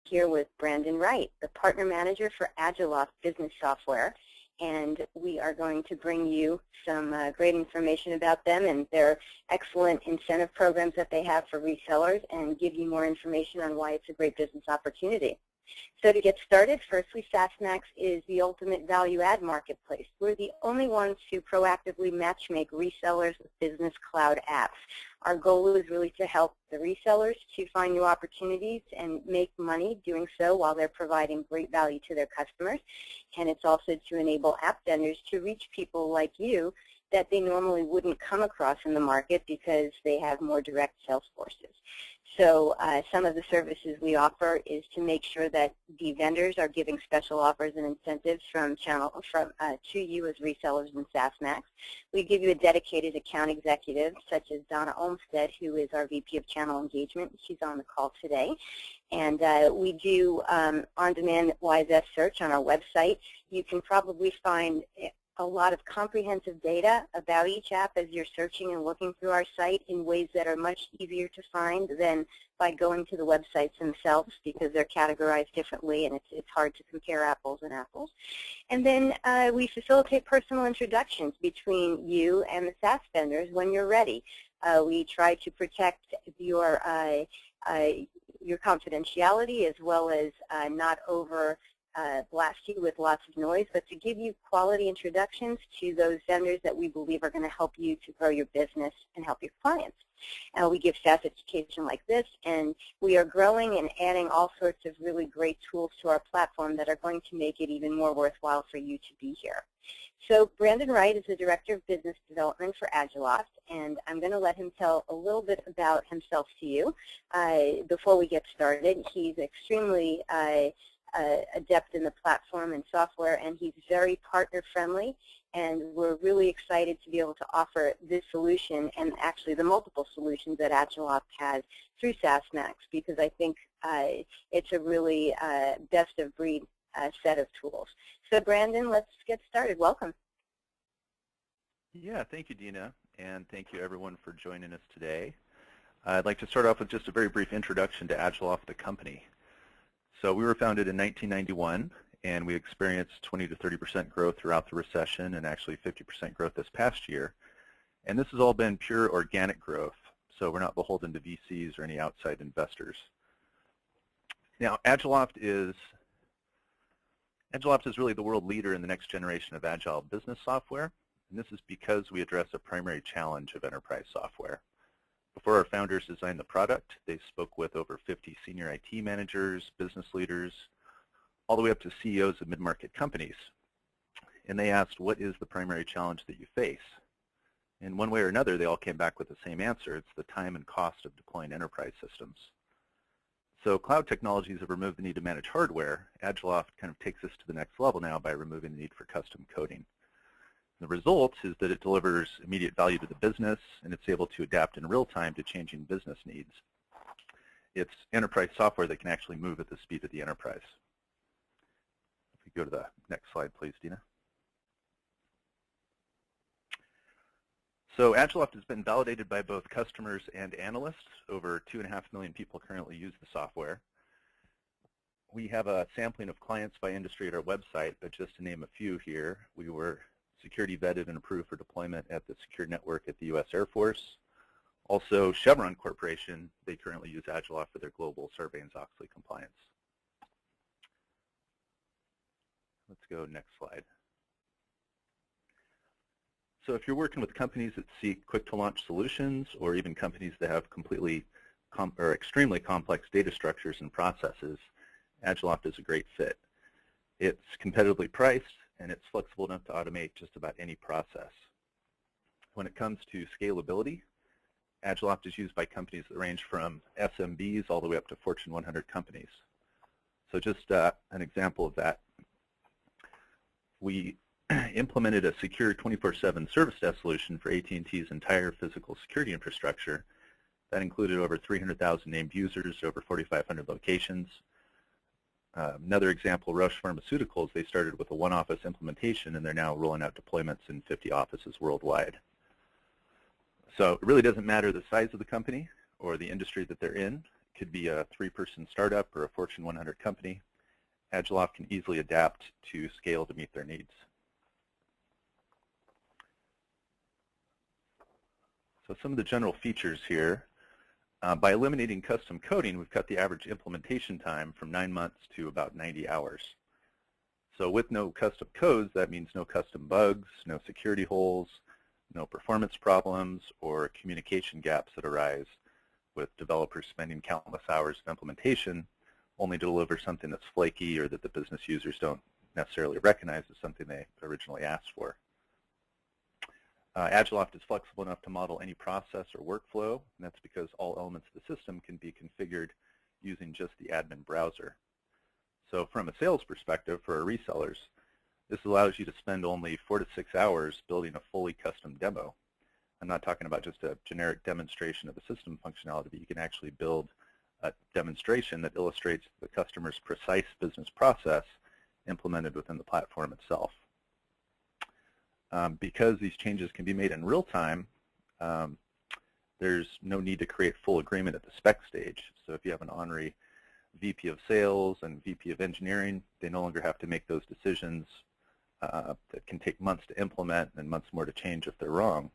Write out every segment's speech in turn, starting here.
here with Brandon Wright, the Partner Manager for Agiloft Business Software, and we are going to bring you some great information about them and their excellent incentive programs that they have for resellers, and give you more information on why it's a great business opportunity. So to get started, firstly, SaaSmax is the ultimate value-add marketplace. We're the only ones who proactively matchmake resellers with business cloud apps. Our goal is really to help the resellers to find new opportunities and make money doing so while they're providing great value to their customers. And it's also to enable app vendors to reach people like you that they normally wouldn't come across in the market because they have more direct sales forces. So some of the services we offer is to make sure that the vendors are giving special offers and incentives to you as resellers in SaaSmax. We give you a dedicated account executive, such as Donna Olmstead, who is our VP of Channel Engagement. She's on the call today. And we do on-demand YZS search on our website. You can probably find a lot of comprehensive data about each app as you're searching and looking through our site in ways that are much easier to find than by going to the websites themselves, because they're categorized differently and it's hard to compare apples and apples. And then we facilitate personal introductions between you and the SaaS vendors when you're ready. We try to protect your confidentiality, as well as not blast you with lots of noise, but to give you quality introductions to those vendors that we believe are going to help you to grow your business and help your clients. We give SaaS education like this, and we are growing and adding all sorts of really great tools to our platform that are going to make it even more worthwhile for you to be here. So Brandon Wright is the Director of Business Development for Agiloft, and I'm going to let him tell a little bit about himself to you before we get started. He's extremely adept in the platform and software, and he's very partner-friendly, and we're really excited to be able to offer this solution and actually the multiple solutions that Agiloft has through SaaSmax, because I think it's a really best-of-breed set of tools. So Brandon, let's get started. Welcome. Yeah, thank you, Dina, and thank you everyone for joining us today. I'd like to start off with just a very brief introduction to Agiloft, the company. So we were founded in 1991, and we experienced 20 to 30% growth throughout the recession, and actually 50% growth this past year. And this has all been pure organic growth, so we're not beholden to VCs or any outside investors. Now, Agiloft is really the world leader in the next generation of agile business software, and this is because we address a primary challenge of enterprise software. Before our founders designed the product, they spoke with over 50 senior IT managers, business leaders, all the way up to CEOs of mid-market companies. And they asked, what is the primary challenge that you face? And one way or another, they all came back with the same answer. It's the time and cost of deploying enterprise systems. So cloud technologies have removed the need to manage hardware. Agiloft kind of takes us to the next level now by removing the need for custom coding. The result is that it delivers immediate value to the business, and it's able to adapt in real time to changing business needs. It's enterprise software that can actually move at the speed of the enterprise. If we go to the next slide, please, Dina. So Agiloft has been validated by both customers and analysts. Over 2.5 million people currently use the software. We have a sampling of clients by industry at our website, but just to name a few here, we were security vetted and approved for deployment at the Secure Network at the U.S. Air Force. Also, Chevron Corporation, they currently use Agiloft for their global Sarbanes-Oxley compliance. Let's go next slide. So if you're working with companies that seek quick-to-launch solutions, or even companies that have extremely complex data structures and processes, Agiloft is a great fit. It's competitively priced, and it's flexible enough to automate just about any process. When it comes to scalability, Agiloft is used by companies that range from SMBs all the way up to Fortune 100 companies. So just an example of that, we implemented a secure 24/7 service desk solution for AT&T's entire physical security infrastructure. That included over 300,000 named users, over 4,500 locations. Another example, Roche Pharmaceuticals, they started with a one-office implementation, and they're now rolling out deployments in 50 offices worldwide. So it really doesn't matter the size of the company or the industry that they're in. could be a 3-person startup or a Fortune 100 company. Agiloft can easily adapt to scale to meet their needs. So some of the general features here. By eliminating custom coding, we've cut the average implementation time from 9 months to about 90 hours. So with no custom codes, that means no custom bugs, no security holes, no performance problems, or communication gaps that arise with developers spending countless hours of implementation only to deliver something that's flaky or that the business users don't necessarily recognize as something they originally asked for. Agiloft is flexible enough to model any process or workflow, and that's because all elements of the system can be configured using just the admin browser. So from a sales perspective for our resellers, this allows you to spend only 4 to 6 hours building a fully custom demo. I'm not talking about just a generic demonstration of the system functionality, but you can actually build a demonstration that illustrates the customer's precise business process implemented within the platform itself. Because these changes can be made in real time, there's no need to create full agreement at the spec stage. So if you have an ornery VP of sales and VP of engineering, they no longer have to make those decisions that can take months to implement and months more to change if they're wrong.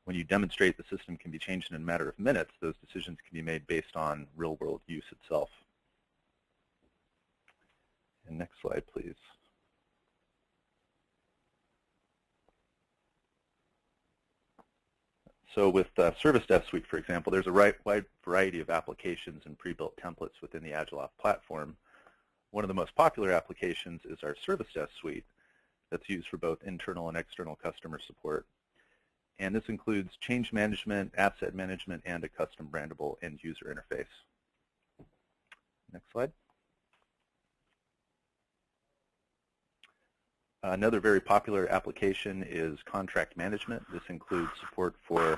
When you demonstrate the system can be changed in a matter of minutes, those decisions can be made based on real-world use itself. And next slide, please. So with Service Desk Suite, for example, there's a wide variety of applications and pre-built templates within the Agiloft platform. One of the most popular applications is our Service Desk Suite that's used for both internal and external customer support. And this includes change management, asset management, and a custom brandable end user interface. Next slide. Another very popular application is contract management. This includes support for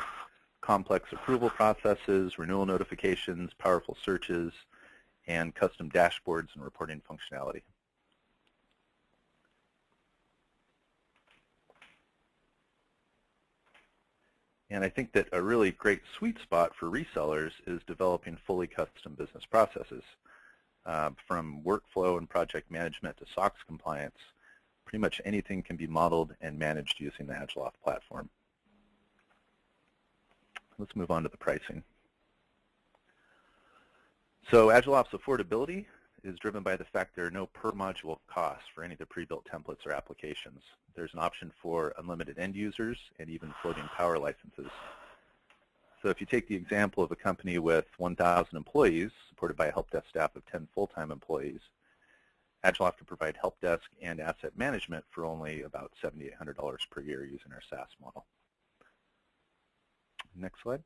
complex approval processes, renewal notifications, powerful searches, and custom dashboards and reporting functionality. And I think that a really great sweet spot for resellers is developing fully custom business processes. From workflow and project management to SOX compliance, pretty much anything can be modeled and managed using the Agiloft platform. Let's move on to the pricing. So Agiloft's affordability is driven by the fact there are no per module costs for any of the pre-built templates or applications. There's an option for unlimited end users and even floating power licenses. So if you take the example of a company with 1,000 employees supported by a help desk staff of 10 full-time employees, Agiloft can provide help desk and asset management for only about $7,800 per year using our SaaS model. Next slide.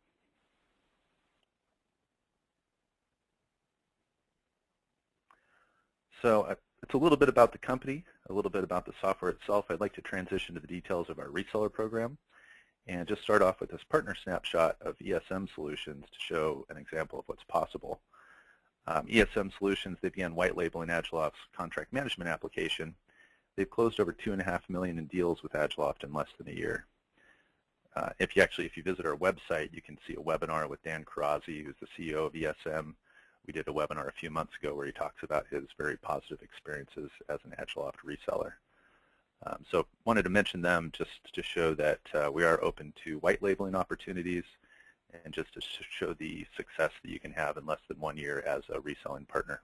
So it's a little bit about the company, a little bit about the software itself. I'd like to transition to the details of our reseller program and just start off with this partner snapshot of ESM Solutions to show an example of what's possible. ESM Solutions, they began white labeling Agiloft's contract management application. They've closed over $2.5 million in deals with Agiloft in less than a year. If you visit our website, you can see a webinar with Dan Karazi, who's the CEO of ESM. We did a webinar a few months ago where he talks about his very positive experiences as an Agiloft reseller. So wanted to mention them just to show that we are open to white labeling opportunities and just to show the success that you can have in less than 1 year as a reselling partner.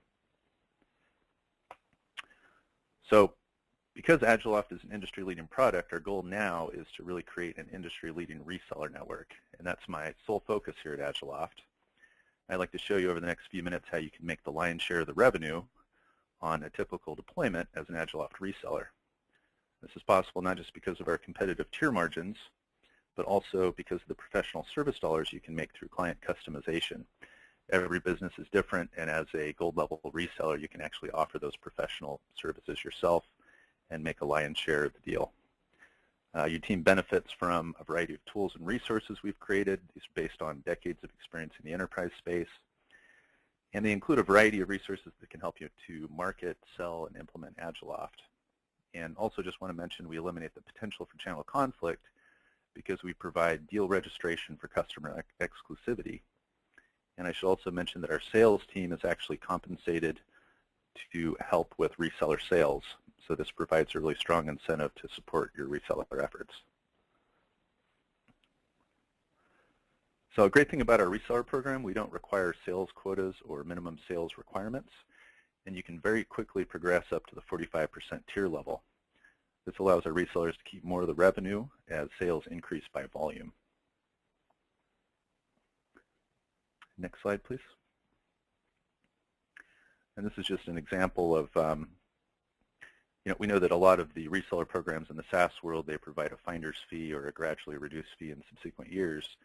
So because Agiloft is an industry-leading product, our goal now is to really create an industry-leading reseller network, and that's my sole focus here at Agiloft. I'd like to show you over the next few minutes how you can make the lion's share of the revenue on a typical deployment as an Agiloft reseller. This is possible not just because of our competitive tier margins, but also because of the professional service dollars you can make through client customization. Every business is different, and as a gold level reseller, you can actually offer those professional services yourself and make a lion's share of the deal. Your team benefits from a variety of tools and resources we've created. These are based on decades of experience in the enterprise space, and they include a variety of resources that can help you to market, sell, and implement Agiloft. And also just want to mention we eliminate the potential for channel conflict because we provide deal registration for customer exclusivity. And I should also mention that our sales team is actually compensated to help with reseller sales. So this provides a really strong incentive to support your reseller efforts. So a great thing about our reseller program, we don't require sales quotas or minimum sales requirements, and you can very quickly progress up to the 45% tier level. This allows our resellers to keep more of the revenue as sales increase by volume. Next slide, please. And this is just an example of, we know that a lot of the reseller programs in the SaaS world, they provide a finder's fee or a gradually reduced fee in subsequent years.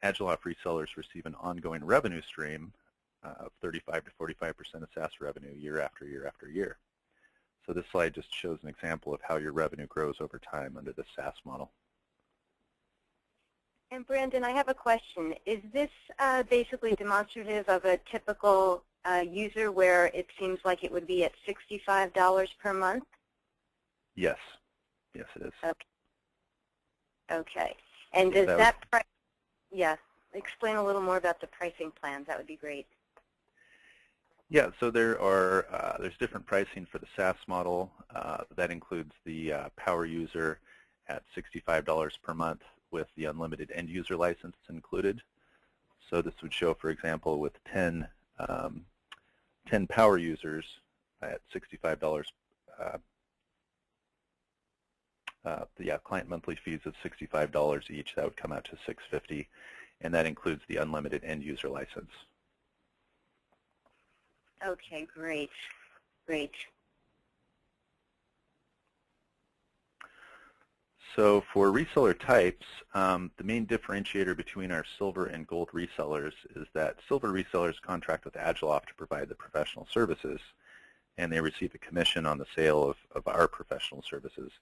Agiloft resellers receive an ongoing revenue stream of 35 to 45% of SaaS revenue year after year after year. So this slide just shows an example of how your revenue grows over time under the SaaS model. And Brandon, I have a question. Is this basically demonstrative of a typical user where it seems like it would be at $65 per month? Yes. Yes, it is. Okay. Okay. And does that price, yeah, explain a little more about the pricing plans. That would be great. Yeah, so there's different pricing for the SaaS model. That includes the power user at $65 per month with the unlimited end user license included. So this would show, for example, with 10 power users at $65, client monthly fees of $65 each. That would come out to $650, and that includes the unlimited end user license. Okay, great, great. So for reseller types, the main differentiator between our silver and gold resellers is that silver resellers contract with Agiloft to provide the professional services, and they receive a commission on the sale of our professional services.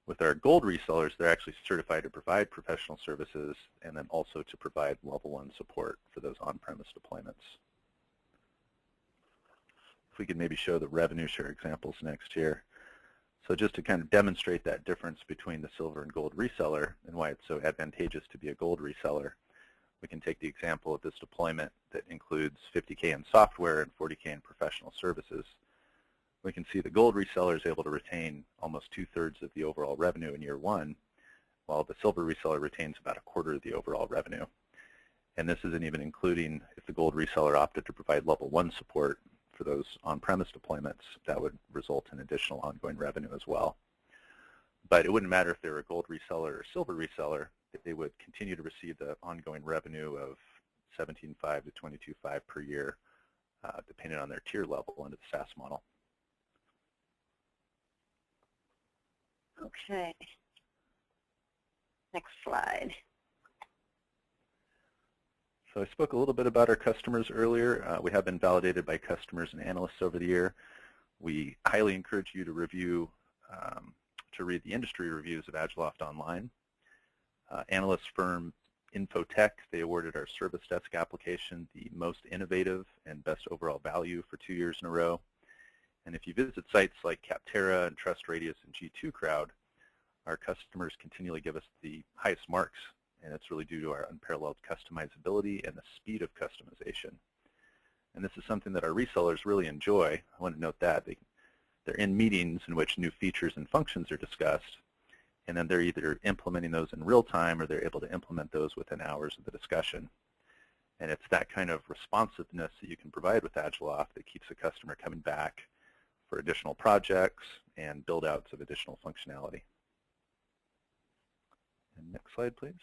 With our gold resellers, they're actually certified to provide professional services and then also to provide level 1 support for those on-premise deployments. If we could maybe show the revenue share examples next here. So just to kind of demonstrate that difference between the silver and gold reseller and why it's so advantageous to be a gold reseller, we can take the example of this deployment that includes $50K in software and $40K in professional services. We can see the gold reseller is able to retain almost 2/3 of the overall revenue in year 1, while the silver reseller retains about 1/4 of the overall revenue. And this isn't even including if the gold reseller opted to provide level 1 support for those on-premise deployments. That would result in additional ongoing revenue as well. But it wouldn't matter if they were a gold reseller or silver reseller, if they would continue to receive the ongoing revenue of $17.5 to $22.5 per year, depending on their tier level under the SaaS model. Okay. Next slide. So I spoke a little bit about our customers earlier. We have been validated by customers and analysts over the year. We highly encourage you to read the industry reviews of Agiloft online. Analyst firm Infotech, they awarded our service desk application the most innovative and best overall value for 2 years in a row. And if you visit sites like Capterra and TrustRadius and G2 Crowd, our customers continually give us the highest marks, and it's really due to our unparalleled customizability and the speed of customization. And this is something that our resellers really enjoy. I want to note that. They're in meetings in which new features and functions are discussed, and then they're either implementing those in real time or they're able to implement those within hours of the discussion. And it's that kind of responsiveness that you can provide with Agiloft that keeps the customer coming back for additional projects and build-outs of additional functionality. And next slide, please.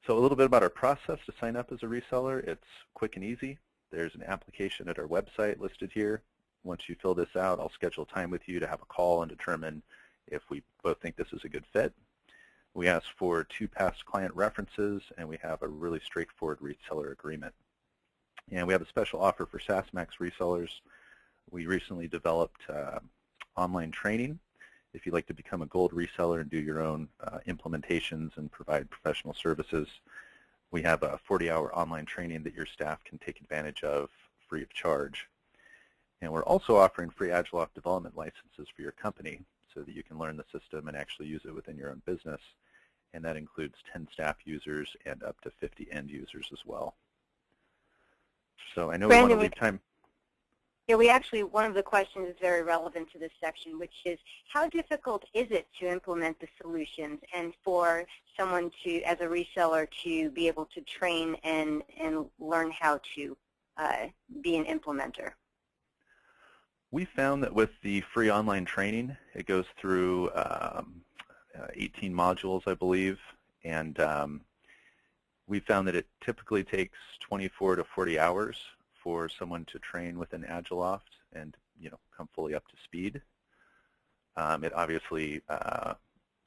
So a little bit about our process to sign up as a reseller. It's quick and easy. There's an application at our website listed here. Once you fill this out, I'll schedule time with you to have a call and determine if we both think this is a good fit. We ask for 2 past client references, and we have a really straightforward reseller agreement. And we have a special offer for SaaS Max resellers. We recently developed online training. If you'd like to become a gold reseller and do your own implementations and provide professional services, we have a 40-hour online training that your staff can take advantage of free of charge. And we're also offering free Agiloft development licenses for your company so that you can learn the system and actually use it within your own business. and that includes 10 staff users and up to 50 end users as well. So I know Brandon, we want to leave time. Yeah, we actually, one of the questions is very relevant to this section, which is how difficult is it to implement the solutions and for someone to, as a reseller, to be able to train and learn how to be an implementer? We found that with the free online training, it goes through 18 modules, I believe, and we found that it typically takes 24 to 40 hours for someone to train within Agiloft and come fully up to speed. It obviously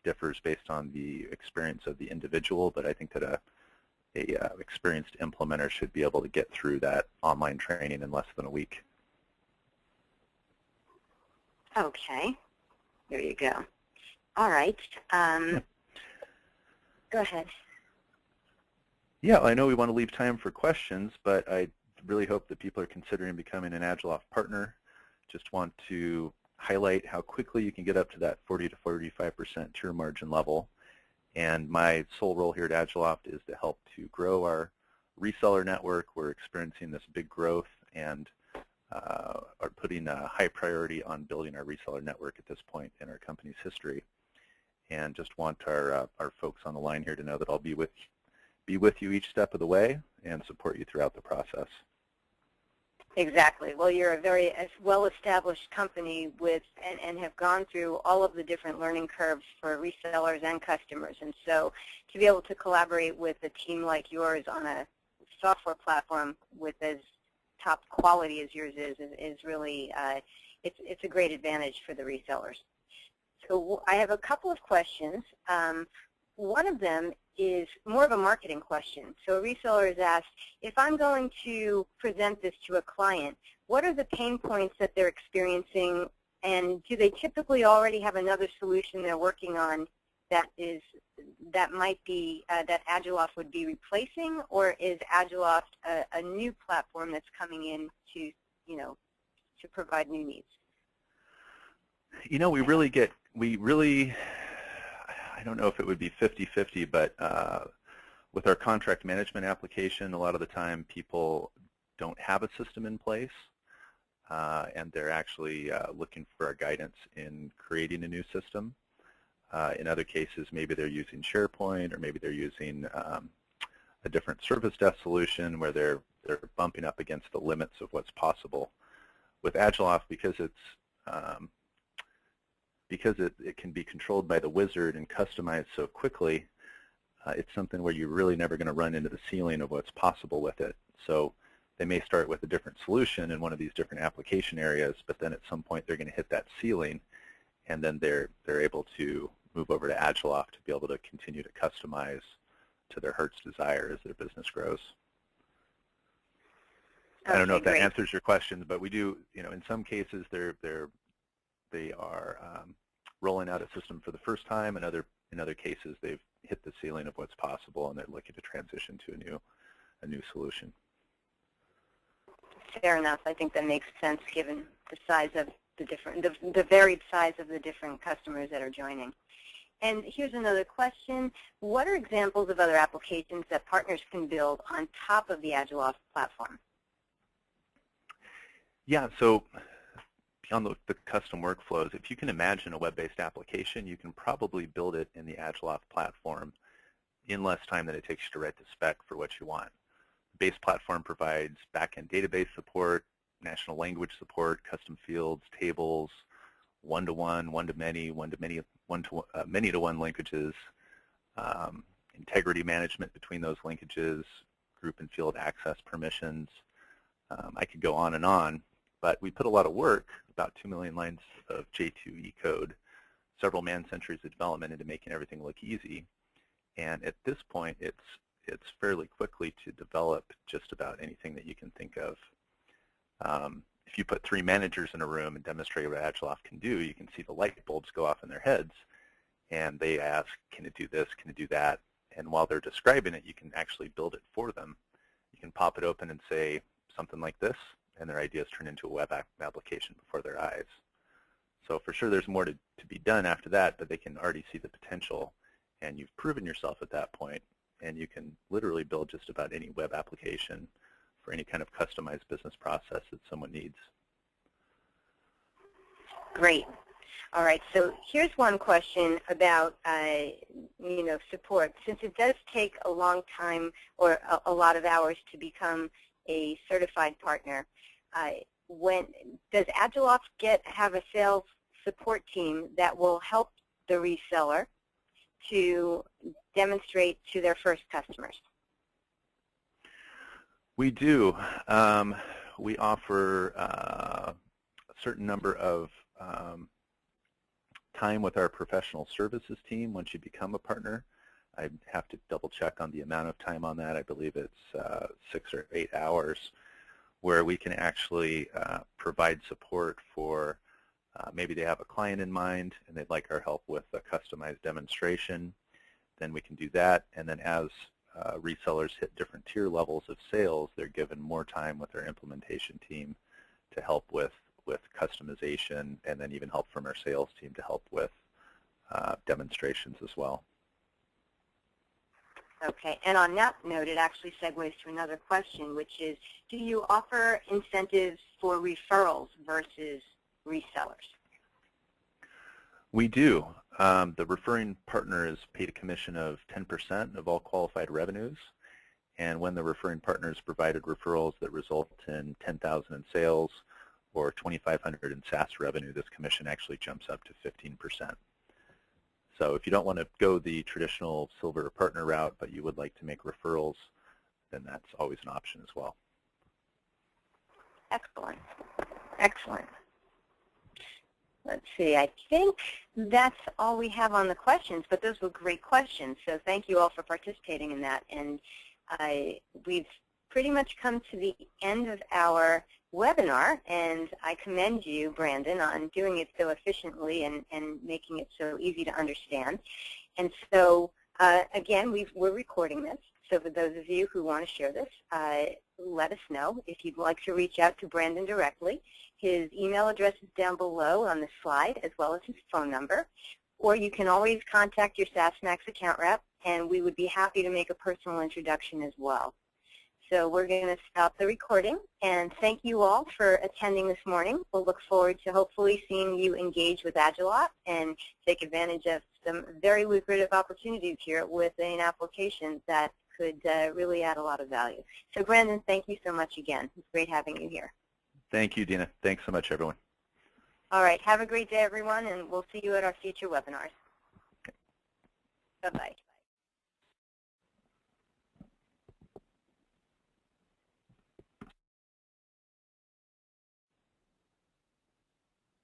differs based on the experience of the individual, but I think that a experienced implementer should be able to get through that online training in less than a week. Okay, there you go. All right, go ahead. Yeah, I know we want to leave time for questions, but I really hope that people are considering becoming an Agiloft partner. Just want to highlight how quickly you can get up to that 40 to 45% tier margin level. And my sole role here at Agiloft is to help to grow our reseller network. We're experiencing this big growth and are putting a high priority on building our reseller network at this point in our company's history. And just want our folks on the line here to know that I'll be with you each step of the way and support you throughout the process. Exactly. Well, you're a very well-established company with and have gone through all of the different learning curves for resellers and customers. And so to be able to collaborate with a team like yours on a software platform with as top quality as yours is really, it's a great advantage for the resellers. So I have a couple of questions. One of them is more of a marketing question. So a reseller is asked, if I'm going to present this to a client, what are the pain points that they're experiencing, and do they typically already have another solution they're working on that might be that Agiloft would be replacing, or is Agiloft a new platform that's coming in to to provide new needs? I don't know if it would be 50-50, but with our contract management application, a lot of the time people don't have a system in place, and they're actually looking for our guidance in creating a new system. In other cases, maybe they're using SharePoint, or maybe they're using a different service desk solution where they're bumping up against the limits of what's possible. With Agiloft, because it can be controlled by the wizard and customized so quickly, it's something where you're really never going to run into the ceiling of what's possible with it. So they may start with a different solution in one of these different application areas, but then at some point they're going to hit that ceiling, and then they're able to move over to Agiloft to be able to continue to customize to their heart's desire as their business grows. Okay, I don't know if that answers your question, but we do, in some cases they are rolling out a system for the first time, and in other cases they've hit the ceiling of what's possible and they're looking to transition to a new solution. Fair enough. I think that makes sense given the size of the varied size of the different customers that are joining. And here's another question. What are examples of other applications that partners can build on top of the Agiloft platform? Yeah, so beyond the custom workflows, if you can imagine a web-based application, you can probably build it in the Agiloft platform in less time than it takes you to write the spec for what you want. The base platform provides back-end database support, national language support, custom fields, tables, one-to-one, one-to-many, many-to-one linkages, integrity management between those linkages, group and field access permissions. I could go on and on, but we put a lot of work, about 2 million lines of J2E code, several man-centuries of development into making everything look easy. And at this point, it's fairly quickly to develop just about anything that you can think of. If you put 3 managers in a room and demonstrate what Agiloft can do, you can see the light bulbs go off in their heads, and they ask, can it do this, can it do that? And while they're describing it, you can actually build it for them. You can pop it open and say something like this, and their ideas turn into a web application before their eyes. So for sure there's more to be done after that, but they can already see the potential, and you've proven yourself at that point, and you can literally build just about any web application for any kind of customized business process that someone needs. Great. All right, so here's one question about support. Since it does take a long time or a lot of hours to become a certified partner, does Agiloft have a sales support team that will help the reseller to demonstrate to their first customers? We do. We offer a certain number of time with our professional services team once you become a partner. I have to double check on the amount of time on that. I believe it's 6 or 8 hours, where we can actually provide support for maybe they have a client in mind and they'd like our help with a customized demonstration. Then we can do that, and then as resellers hit different tier levels of sales, they're given more time with our implementation team to help with customization, and then even help from our sales team to help with demonstrations as well. Okay, and on that note, it actually segues to another question, which is, do you offer incentives for referrals versus resellers? We do. The referring partner is paid a commission of 10% of all qualified revenues, and when the referring partner has provided referrals that result in $10,000 in sales or $2,500 in SaaS revenue, this commission actually jumps up to 15%. So if you don't want to go the traditional silver partner route, but you would like to make referrals, then that's always an option as well. Excellent. Excellent. Let's see, I think that's all we have on the questions, but those were great questions, so thank you all for participating in that. And we've pretty much come to the end of our webinar, and I commend you, Brandon, on doing it so efficiently and making it so easy to understand. And so, again, we're recording this, so for those of you who want to share this, let us know. If you'd like to reach out to Brandon directly, his email address is down below on the slide, as well as his phone number. Or you can always contact your SaaSmax account rep, and we would be happy to make a personal introduction as well. So we're going to stop the recording, and thank you all for attending this morning. We'll look forward to hopefully seeing you engage with Agiloft and take advantage of some very lucrative opportunities here with an application that could really add a lot of value. So Brandon, thank you so much again. It's great having you here. Thank you, Dina. Thanks so much, everyone. All right. Have a great day, everyone, and we'll see you at our future webinars. Okay. Bye-bye.